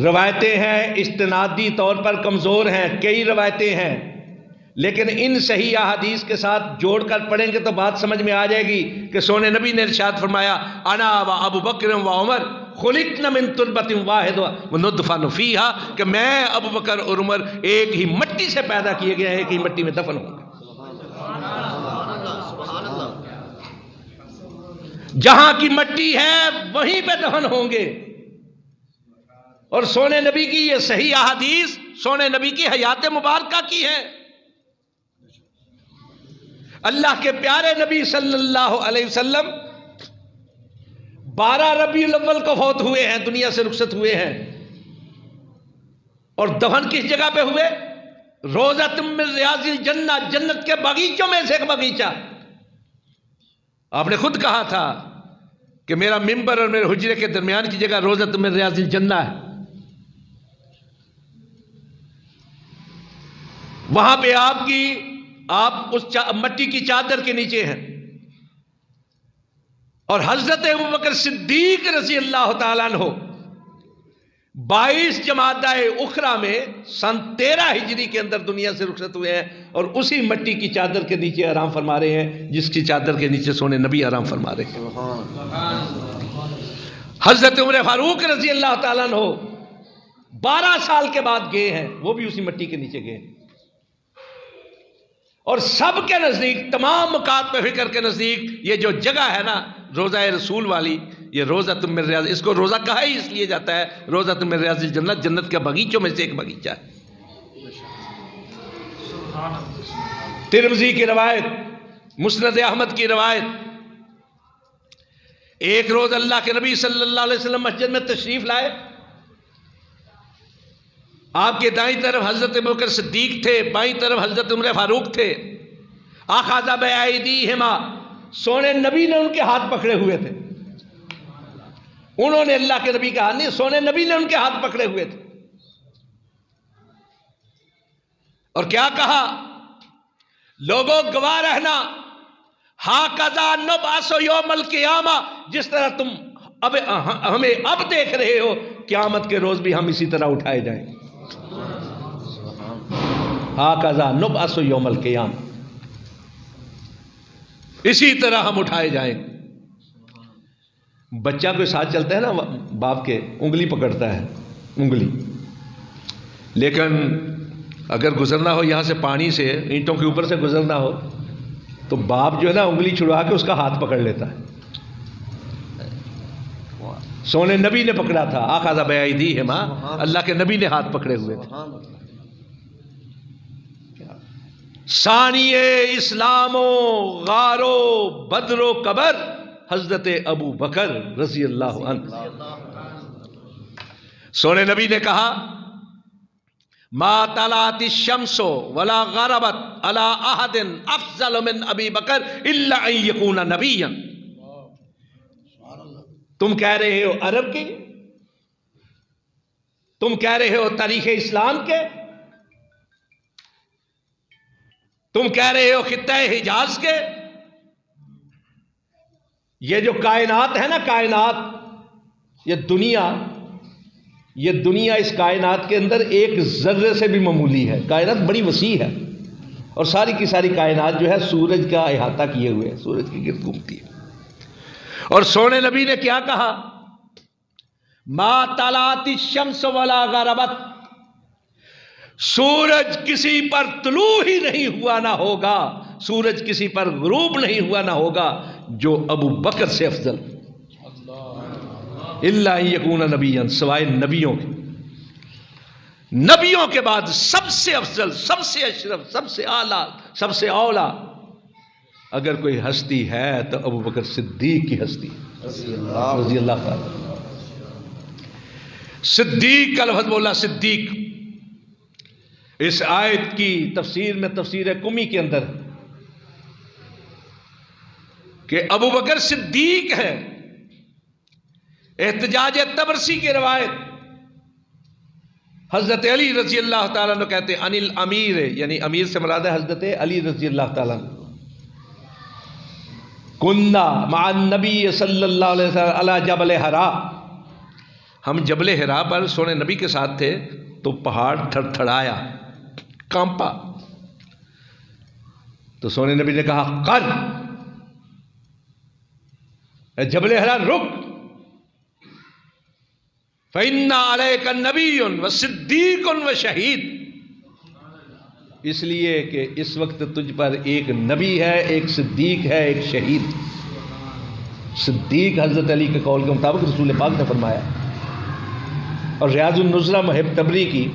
Speaker 1: روایتیں ہیں استنادی طور پر کمزور ہیں، کئی روایتیں ہیں، لیکن ان صحیح احادیث کے ساتھ جوڑ کر پڑھیں گے تو بات سمجھ میں آ جائے گی کہ سونے نبی نے ارشاد فرمایا انا و ابو بکر و عمر خلقنا من تربۃ واحد وندفن فیہا، کہ میں، ابو بکر اور عمر ایک ہی مٹی سے پیدا کیے گئے ہیں، ایک ہی مٹی میں دفن ہوں گے. جہاں کی مٹی ہے وہیں پہ دفن ہوں گے. اور سونے نبی کی یہ صحیح احادیث سونے نبی کی حیات مبارکہ کی ہے. اللہ کے پیارے نبی صلی اللہ علیہ وسلم 12 ربیع الاول کو فوت ہوئے ہیں، دنیا سے رخصت ہوئے ہیں. اور دفن کس جگہ پہ ہوئے؟ روضۃ من ریاض الجنہ، جنت کے باغیچوں میں سے ایک باغیچہ. آپ نے خود کہا تھا کہ میرا ممبر اور میرے حجرے کے درمیان کی جگہ روضۃ من ریاض الجنہ ہے. وہاں پہ آپ اس مٹی کی چادر کے نیچے ہیں. اور حضرت ابوبکر صدیق رضی اللہ تعالیٰ عنہ 22 جمادی اخری میں سن 13 ہجری کے اندر دنیا سے رخصت ہوئے ہیں، اور اسی مٹی کی چادر کے نیچے آرام فرما رہے ہیں جس کی چادر کے نیچے سونے نبی آرام فرما رہے ہیں. حضرت عمر فاروق رضی اللہ تعالیٰ عنہ 12 سال کے بعد گئے ہیں، وہ بھی اسی مٹی کے نیچے گئے ہیں. اور سب کے نزدیک، تمام مکاتب فکر کے نزدیک، یہ جو جگہ ہے نا روضہ رسول والی، یہ روضۃ من ریاض، اس کو روضہ کہا ہی اس لیے جاتا ہے روضۃ من ریاض الجنت، جنت کے باغیچوں میں سے ایک باغیچہ ہے. ترمذی کی روایت، مسند احمد کی روایت، ایک روز اللہ کے نبی صلی اللہ علیہ وسلم مسجد میں تشریف لائے. آپ کے دائیں طرف حضرت ابوبکر صدیق تھے، بائیں طرف حضرت عمر فاروق تھے. اخذ بایدیہما، سونے نبی نے ان کے ہاتھ پکڑے ہوئے تھے. انہوں نے اللہ کے نبی کا ہاتھ نہیں، سونے نبی نے ان کے ہاتھ پکڑے ہوئے تھے. اور کیا کہا؟ لوگوں گواہ رہنا، ہاکذا نبعث یوم القیامہ، جس طرح تم اب ہمیں اب دیکھ رہے ہو، قیامت کے روز بھی ہم اسی طرح اٹھائے جائیں. ہاکذا نبعث یوم القیامہ، اسی طرح ہم اٹھائے جائیں. بچہ کوئی ساتھ چلتا ہے نا باپ کے، انگلی پکڑتا ہے، انگلی، لیکن اگر گزرنا ہو یہاں سے پانی سے، اینٹوں کے اوپر سے گزرنا ہو تو باپ جو ہے نا انگلی چھڑوا کے اس کا ہاتھ پکڑ لیتا ہے. سونے نبی نے پکڑا تھا، اخذ بایدیہما، اللہ کے نبی نے ہاتھ پکڑے ہوئے تھے. ثانی اسلام و غار و بدر و قبر، حضرت ابو بکر رضی اللہ عنہ. سونے نبی نے کہا ما طلعت الشمس ولا غربت على احد افضل من ابی بکر الا ان یکون نبیا. تم کہہ رہے ہو عرب کے، تم کہہ رہے ہو تاریخ اسلام کے، تم کہہ رہے ہو خطہ حجاز کے. یہ جو کائنات ہے نا، کائنات، یہ دنیا اس کائنات کے اندر ایک ذرے سے بھی معمولی ہے. کائنات بڑی وسیع ہے، اور ساری کی ساری کائنات جو ہے سورج کا احاطہ کیے ہوئے ہے، سورج کی گرد گھومتی ہے. اور سونے نبی نے کیا کہا؟ ما طلعت الشمس ولا غربت، سورج کسی پر طلوع ہی نہیں ہوا نہ ہوگا، سورج کسی پر غروب نہیں ہوا نہ ہوگا جو ابو بکر سے افضل، الا ان یکون نبیا، سوائے نبیوں کے. نبیوں کے بعد سب سے افضل، سب سے اشرف، سب سے اعلیٰ، سب سے اولا اگر کوئی ہستی ہے تو ابو بکر صدیق کی ہستی رضی اللہ تعالی. صدیق کا لفظ بولا، صدیق. اس آیت کی تفسیر میں تفسیر کمی کے اندر کہ ابو بکر صدیق ہے. احتجاج تبرسی کی روایت، حضرت علی رضی اللہ تعالیٰ عنہ کہتے ہیں انل امیر، یعنی امیر سے مراد ہے حضرت علی رضی اللہ تعالیٰ عنہ، کننا مع النبی صلی اللہ علیہ وسلم علی جبل حرا، ہم جبل حرا پر سونے نبی کے ساتھ تھے تو پہاڑ تھر تھڑایا، کانپا، تو سونے نبی نے کہا قر، اے جبل حرا رک، فَإِنَّ عَلَيْكَ نَبِيٌّ وَصِدِّيقٌ وَشَهِيدٌ، اس لیے کہ اس وقت تجھ پر ایک نبی ہے، ایک صدیق ہے، ایک شہید۔ صدیق حضرت علی کے قول کے مطابق رسول پاک نے فرمایا۔ اور ریاض النظرہ محب تبری کی،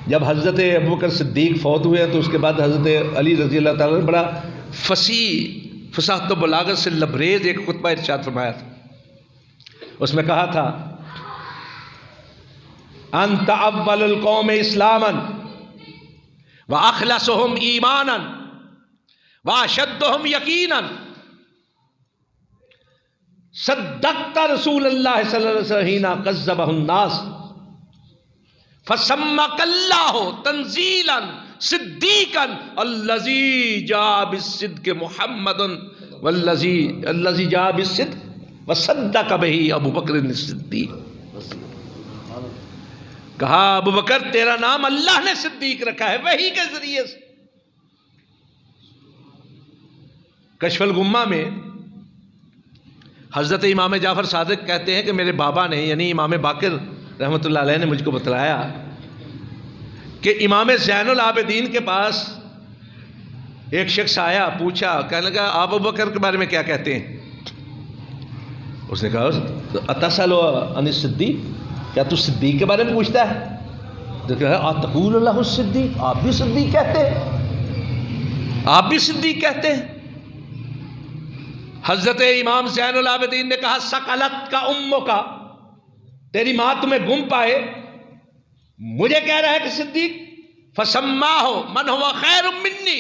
Speaker 1: جب حضرت ابوبکر صدیق فوت ہوئے تو اس کے بعد حضرت علی رضی اللہ تعالیٰ نے بڑا فصیح فصاحت و بلاغت سے لبریز ایک خطبہ ارشاد فرمایا تھا۔ اس میں کہا تھا انت اول القوم اسلاما واخلصهم ایمانا واشدهم یقینا، صدقت رسول اللہ صلی اللہ علیہ وسلم حين كذبه الناس فسمك الله تنزيلا صديقا الذي جاء بالصدق محمد والذي جاء بالصدق وصدق به ابو بکر الصدیق۔ کہا ابو بکر تیرا نام اللہ نے صدیق رکھا ہے وحی کے ذریعے سے۔ کشف الغمہ میں حضرت امام جعفر صادق کہتے ہیں کہ میرے بابا نے یعنی امام باقر رحمۃ اللہ علیہ نے مجھ کو بتلایا کہ امام زین العابدین کے پاس ایک شخص آیا، پوچھا، کہنے لگا آپ ابو بکر کے بارے میں کیا کہتے ہیں؟ اس نے کہا اتسأل عن الصدیق، کیا تو صدیق کے بارے میں پوچھتا ہے؟ تو کہا اتقول اللہ الصدیق، آپ بھی صدیق کہتے ہیں، آپ بھی صدیق کہتے ہیں۔ حضرت امام زین العابدین نے کہا سقلت کا امو کا، تیری ماں تمہیں گم پائے، مجھے کہہ رہا ہے کہ صدیق، فسماہ من ہوا خیر منی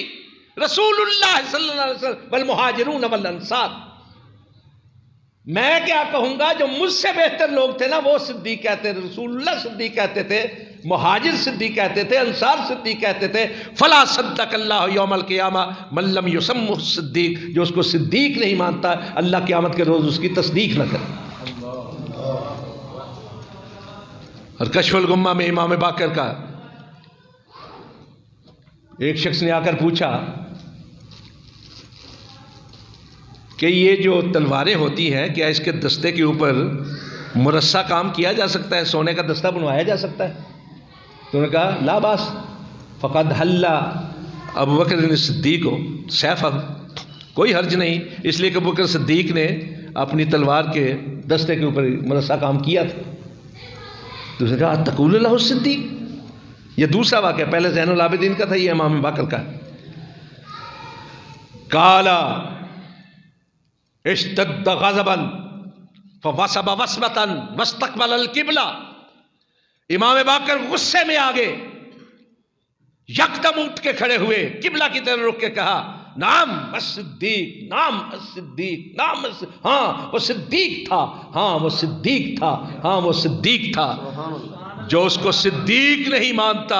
Speaker 1: رسول اللہ صلی اللہ علیہ وسلم والمہاجرون والانصار، میں کیا کہوں گا، جو مجھ سے بہتر لوگ تھے نا وہ صدیق کہتے تھے، رسول اللہ صدیق کہتے تھے، مہاجر صدیق کہتے تھے، انصار صدیق کہتے تھے۔ فلا صدق اللہ یوم القیامہ من لم یسمہ صدیق، جو اس کو صدیق نہیں مانتا اللہ قیامت کے روز اس کی تصدیق نہ کرے۔ اور کشف الغمہ میں امام باقر کا ایک شخص نے آ کر پوچھا کہ یہ جو تلواریں ہوتی ہیں کیا اس کے دستے کے اوپر مرصع کام کیا جا سکتا ہے، سونے کا دستہ بنوایا جا سکتا ہے؟ تو انہوں نے کہا لا باس فقد حل ابو بکر صدیق ہو سیف، کوئی حرج نہیں، اس لیے کہ ابو بکر صدیق نے اپنی تلوار کے دستے کے اوپر مرصع کام کیا تھا۔ تو اس نے کہا تقول اللہ الصدیق۔ یہ دوسرا واقعہ، پہلے زین العابدین کا تھا، یہ امام باقر کا۔ کالا اشتد غضبا فوسب وسبتا واستقبل القبلہ، امام باقر غصے میں آگے یکدم اٹھ کے کھڑے ہوئے، قبلہ کی طرف رک کے کہا نام الصدیق، نام الصدیق، نام ہاں وہ صدیق تھا، ہاں وہ صدیق تھا، ہاں وہ صدیق تھا۔ جو اس کو صدیق نہیں مانتا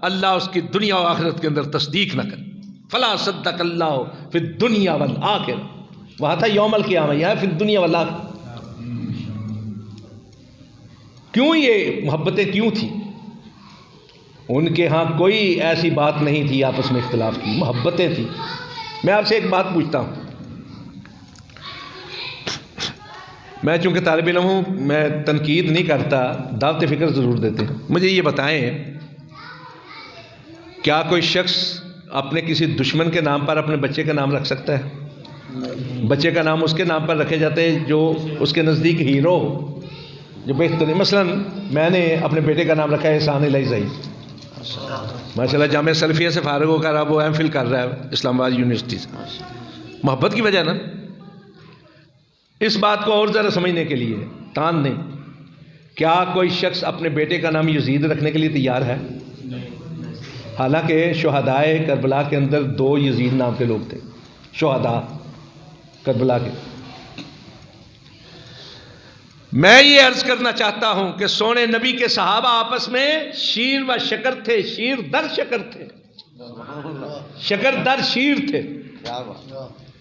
Speaker 1: اللہ اس کی دنیا و آخرت کے اندر تصدیق نہ کرے۔ فلا صدق اللہ فی الدنیا والآخرہ، وہاں تھا یوم القیامہ، یہاں فی الدنیا والآخرہ۔ کیوں یہ محبتیں کیوں تھی؟ ان کے ہاں کوئی ایسی بات نہیں تھی آپس میں اختلاف کی، محبتیں تھی۔ میں آپ سے ایک بات پوچھتا ہوں، میں چونکہ طالب علم ہوں، میں تنقید نہیں کرتا، دعوت فکر ضرور دیتے ہیں۔ مجھے یہ بتائیں کیا کوئی شخص اپنے کسی دشمن کے نام پر اپنے بچے کا نام رکھ سکتا ہے؟ بچے کا نام اس کے نام پر رکھے جاتے ہیں جو اس کے نزدیک ہیرو ہو، جو بہترین۔ مثلا میں نے اپنے بیٹے کا نام رکھا ہے احسان الہی زئی، ماشاء اللہ جامعہ سلفیہ سے فارغ ہو کر اب وہ ایم فل کر رہا ہے اسلام آباد یونیورسٹی سے، محبت کی وجہ نا۔ اس بات کو اور ذرا سمجھنے کے لیے تان نہیں، کیا کوئی شخص اپنے بیٹے کا نام یزید رکھنے کے لیے تیار ہے؟ حالانکہ شہدائے کربلا کے اندر 2 یزید نام کے لوگ تھے، شہداء کربلا کے۔ میں یہ عرض کرنا چاہتا ہوں کہ سونے نبی کے صحابہ آپس میں شیر و شکر تھے، شیر در شکر تھے، شکر در شیر تھے۔
Speaker 2: کیا بات،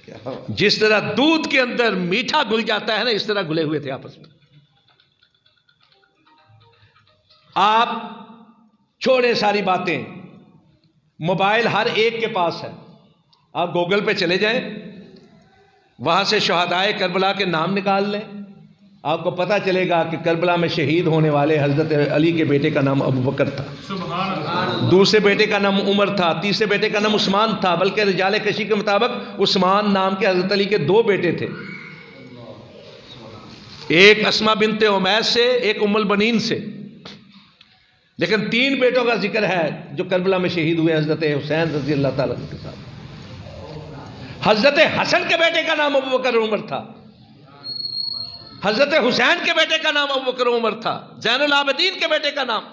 Speaker 2: کیا بات۔
Speaker 1: جس طرح دودھ کے اندر میٹھا گل جاتا ہے نا، اس طرح گلے ہوئے تھے آپس میں۔ آپ چھوڑیں ساری باتیں، موبائل ہر ایک کے پاس ہے، آپ گوگل پہ چلے جائیں، وہاں سے شہدائے کربلا کے نام نکال لیں، آپ کو پتہ چلے گا کہ کربلا میں شہید ہونے والے حضرت علی کے بیٹے کا نام ابو بکر تھا، دوسرے بیٹے کا نام عمر تھا، تیسرے بیٹے کا نام عثمان تھا، بلکہ رجال کشی کے مطابق عثمان نام کے حضرت علی کے 2 بیٹے تھے، ایک اسما بنت عمیس سے، ایک ام البنین سے، لیکن 3 بیٹوں کا ذکر ہے جو کربلا میں شہید ہوئے، حضرت حسین رضی اللہ تعالیٰ عنہ کے ساتھ۔ حضرت حسن کے بیٹے کا نام ابو بکر عمر تھا، حضرت حسین کے بیٹے کا نام ابو بکر عمر تھا، زین العابدین کے بیٹے کا نام،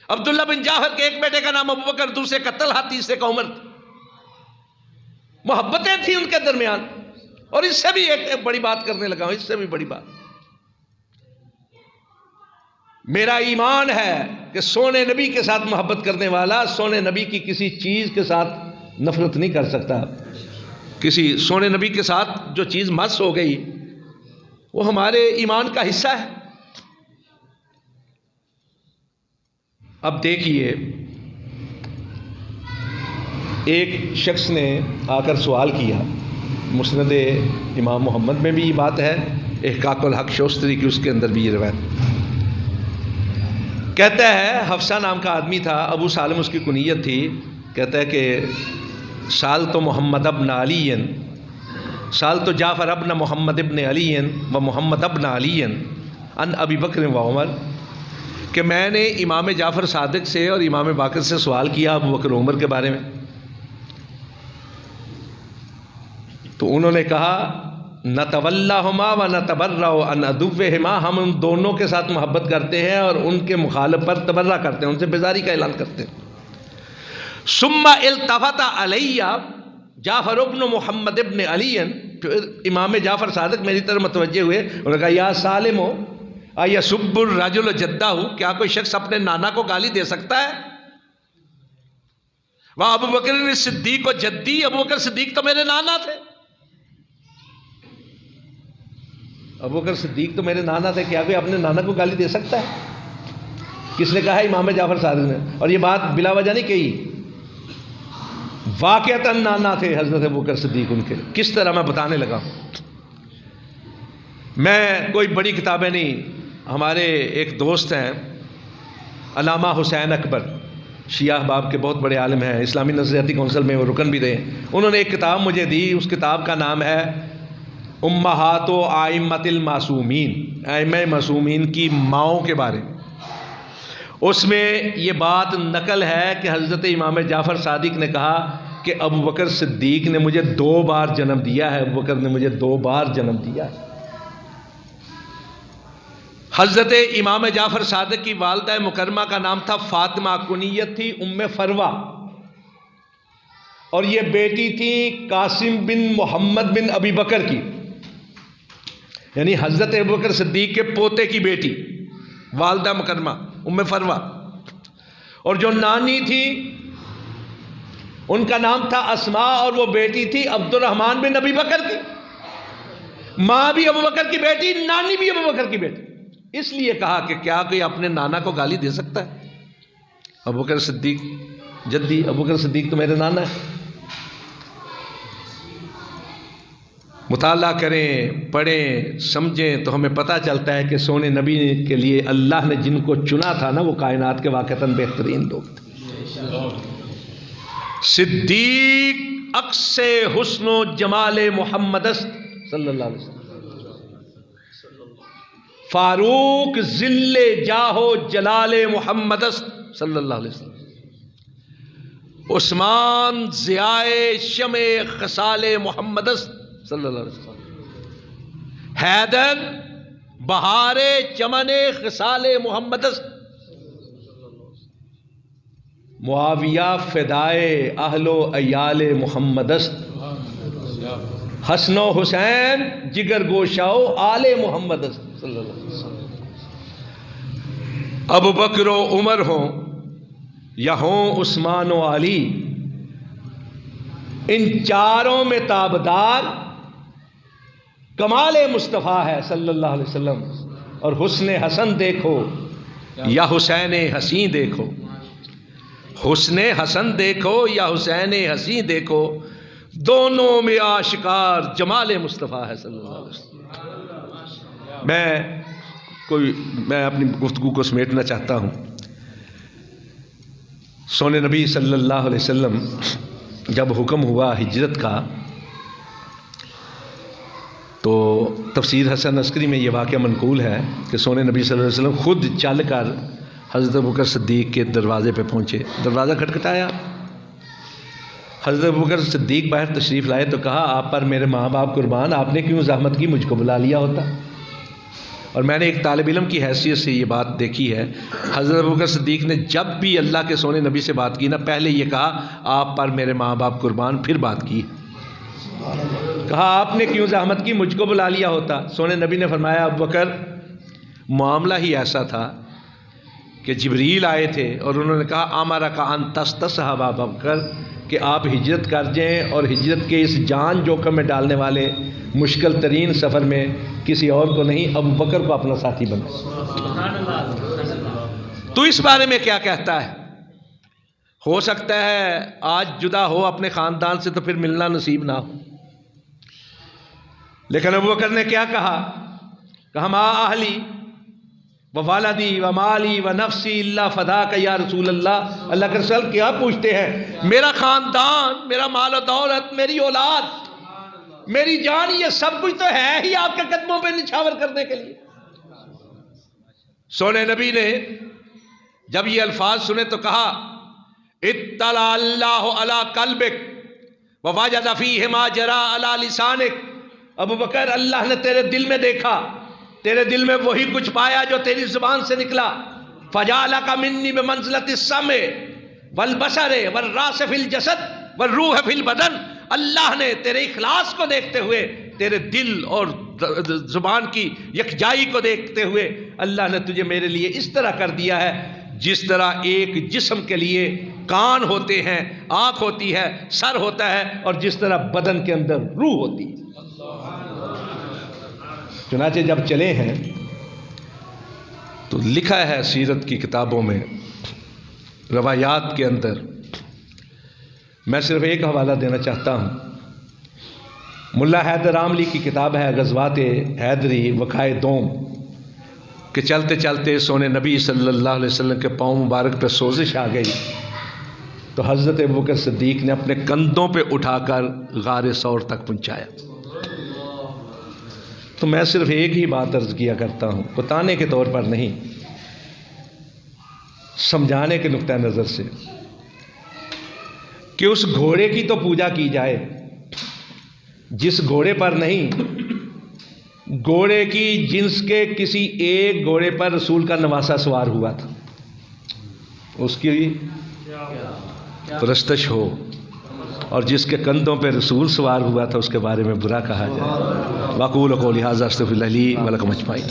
Speaker 1: عبداللہ بن جعفر کے ایک بیٹے کا نام ابو بکر، دوسرے کا طلحہ، تیسرے کا عمر تھا۔ محبتیں تھیں ان کے درمیان۔ اور اس سے بھی ایک بڑی بات کرنے لگا ہوں، اس سے بھی بڑی بات، میرا ایمان ہے کہ سونے نبی کے ساتھ محبت کرنے والا سونے نبی کی کسی چیز کے ساتھ نفرت نہیں کر سکتا۔ کسی سونے نبی کے ساتھ جو چیز مس ہو گئی وہ ہمارے ایمان کا حصہ ہے۔ اب دیکھیے، ایک شخص نے آ کر سوال کیا، مسند امام محمد میں بھی یہ بات ہے، احقاق الحق شوستری کی اس کے اندر بھی یہ روایت، کہتا ہے حفصہ نام کا آدمی تھا، ابو سالم اس کی کنیت تھی، کہتا ہے کہ سال تو محمد ابن علی، سال تو جعفر ابن محمد ابن علی و محمد ابن علی ان ابی بکر و عمر، کہ میں نے امام جعفر صادق سے اور امام باقر سے سوال کیا ابو بکر عمر کے بارے میں، تو انہوں نے کہا نتولاہما و نتبرأ عن عدوہما، ہم ان دونوں کے ساتھ محبت کرتے ہیں اور ان کے مخالف پر تبرہ کرتے ہیں، ان سے بیزاری کا اعلان کرتے ہیں۔ ثم التفت علی جعفر ابن محمد ابن علی، پھر امام جعفر صادق میری طرف متوجہ ہوئے، انہوں نے کہا یا سالم ایسب الرجل جدہ، کیا کوئی شخص اپنے نانا کو گالی دے سکتا ہے؟ وہ ابو بکر صدیق و جدی، ابو بکر صدیق تو میرے نانا تھے، ابو بکر صدیق تو میرے نانا تھے، کیا کوئی اپنے نانا کو گالی دے سکتا ہے؟ کس نے کہا ہے؟ امام جعفر صادق نے، اور یہ بات بلا وجہ نہیں کہی، واقعتاً نانا تھے حضرت ابو بکر صدیق ان کے۔ کس طرح میں بتانے لگا ہوں، میں کوئی بڑی کتابیں نہیں، ہمارے ایک دوست ہیں علامہ حسین اکبر، شیعہ احباب کے بہت بڑے عالم ہیں، اسلامی نظریاتی کونسل میں وہ رکن بھی رہے، انہوں نے ایک کتاب مجھے دی، اس کتاب کا نام ہے امہات و ائمۃ المعصومین، ائمہ معصومین کی ماؤں کے بارے میں۔ اس میں یہ بات نقل ہے کہ حضرت امام جعفر صادق نے کہا کہ ابو بکر صدیق نے مجھے 2 بار جنم دیا ہے، ابو بکر نے مجھے 2 بار جنم دیا ہے۔ حضرت امام جعفر صادق کی والدہ مکرمہ کا نام تھا فاطمہ، کنیت تھی ام فروہ، اور یہ بیٹی تھی قاسم بن محمد بن ابی بکر کی، یعنی حضرت ابو بکر صدیق کے پوتے کی بیٹی والدہ مکرمہ ام فروہ، اور جو نانی تھی ان کا نام تھا اسماء، اور وہ بیٹی تھی عبد الرحمن بن ابی بکر کی، ماں بھی ابو بکر کی بیٹی، نانی بھی ابو بکر کی بیٹی۔ اس لیے کہا کہ کیا کوئی اپنے نانا کو گالی دے سکتا ہے؟ ابو بکر صدیق جدی، ابو بکر صدیق تو میرے نانا ہے۔ مطالعہ کریں، پڑھیں، سمجھیں تو ہمیں پتہ چلتا ہے کہ سونے نبی کے لیے اللہ نے جن کو چنا تھا نا، وہ کائنات کے واقعتاً بہترین لوگ تھے۔ صدیق عکس حسن و جمال محمد صلی اللہ علیہ وسلم، فاروق ذل جاہ و جلال محمد صلی اللہ علیہ وسلم، عثمان ضیائے شمع خصال محمد صلی اللہ علیہ وسلم، حیدر بہار چمن خصال محمد، معاویہ فدائے اہل و عیال محمد، حسن و حسین جگر گوشہ و آل محمد صلی اللہ علیہ وسلم۔ ابو بکر و عمر ہوں یا ہوں عثمان و علی، ان چاروں میں تابدار کمال مصطفیٰ ہے صلی اللہ علیہ وسلم۔ اور حسن حسن دیکھو یا حسین حسین دیکھو، حسن حسن دیکھو یا حسین حسین دیکھو، دونوں میں آشکار جمال مصطفیٰ ہے صلی اللہ علیہ وسلم۔ میں اپنی گفتگو کو سمیٹنا چاہتا ہوں۔ سونے نبی صلی اللہ علیہ وسلم جب حکم ہوا ہجرت کا تو تفسیر حسن عسکری میں یہ واقعہ منقول ہے کہ سونے نبی صلی اللہ علیہ وسلم خود چل کر حضرت ابوبکر صدیق کے دروازے پہ پہنچے، دروازہ کھٹکھٹایا، حضرت ابوبکر صدیق باہر تشریف لائے تو کہا آپ پر میرے ماں باپ قربان، آپ نے کیوں زحمت کی، مجھ کو بلا لیا ہوتا۔ اور میں نے ایک طالب علم کی حیثیت سے یہ بات دیکھی ہے، حضرت ابوبکر صدیق نے جب بھی اللہ کے سونے نبی سے بات کی نا، پہلے یہ کہا آپ پر میرے ماں باپ قربان، پھر بات کی، کہا آپ نے کیوں زحمت کی، مجھ کو بلا لیا ہوتا۔ سونے نبی نے فرمایا ابوبکر معاملہ ہی ایسا تھا کہ جبریل آئے تھے اور انہوں نے کہا امرک ان تستصحب ابوبکر، کہ آپ ہجرت کر جائیں اور ہجرت کے اس جان جوخم میں ڈالنے والے مشکل ترین سفر میں کسی اور کو نہیں، ابوبکر کو اپنا ساتھی بنائیں۔ تو اس بارے میں کیا کہتا ہے؟ ہو سکتا ہے آج جدا ہو اپنے خاندان سے تو پھر ملنا نصیب نہ ہو، لیکن ابوبکر نے کیا کہا؟ کہا ما اہلی و والدی و مالی و نفسی اللہ فداک یا رسول اللہ۔ اللہ کے رسول کیا پوچھتے ہیں؟ میرا خاندان، میرا مال و دولت، میری اولاد، میری جان، یہ سب کچھ تو ہے ہی آپ کے قدموں پہ نچھاور کرنے کے لیے۔ سونے نبی نے جب یہ الفاظ سنے تو کہا اطلع اللہ علی قلبک ووجد فیہ ما جرى علی لسانک۔ ابو بکر اللہ نے تیرے دل میں دیکھا، تیرے دل میں وہی کچھ پایا جو تیری زبان سے نکلا۔ فجعلک منی بمنزلۃ السمع والبصر والراس فی الجسد والروح فی البدن۔ اللہ نے تیرے اخلاص کو دیکھتے ہوئے، تیرے دل اور زبان کی یکجائی کو دیکھتے ہوئے اللہ نے تجھے میرے لیے اس طرح کر دیا ہے جس طرح ایک جسم کے لیے کان ہوتے ہیں، آنکھ ہوتی ہے، سر ہوتا ہے، اور جس طرح بدن کے اندر روح ہوتی ہے۔ چنانچہ جب چلے ہیں تو لکھا ہے سیرت کی کتابوں میں، روایات کے اندر، میں صرف ایک حوالہ دینا چاہتا ہوں۔ ملا حیدر عاملی کی کتاب ہے غزوات حیدری وقائے دوم، کہ چلتے چلتے سونے نبی صلی اللہ علیہ وسلم کے پاؤں مبارک پہ سوزش آ گئی تو حضرت ابوبکر صدیق نے اپنے کندھوں پہ اٹھا کر غار ثور تک پہنچایا۔ تو میں صرف ایک ہی بات عرض کیا کرتا ہوں، بتانے کے طور پر نہیں، سمجھانے کے نقطہ نظر سے، کہ اس گھوڑے کی تو پوجا کی جائے جس گھوڑے پر نہیں، گھوڑے کی جنس کے کسی ایک گھوڑے پر رسول کا نواسا سوار ہوا تھا، اس کی پرستش ہو، اور جس کے کندھوں پہ رسول سوار ہوا تھا اس کے بارے میں برا کہا جائے۔ وَأَقُولُ قَوْلِي هَٰذَا أَسْتَغْفِرُ اللَّهَ لِي وَلَكُمْ أَجْمَعِينَ۔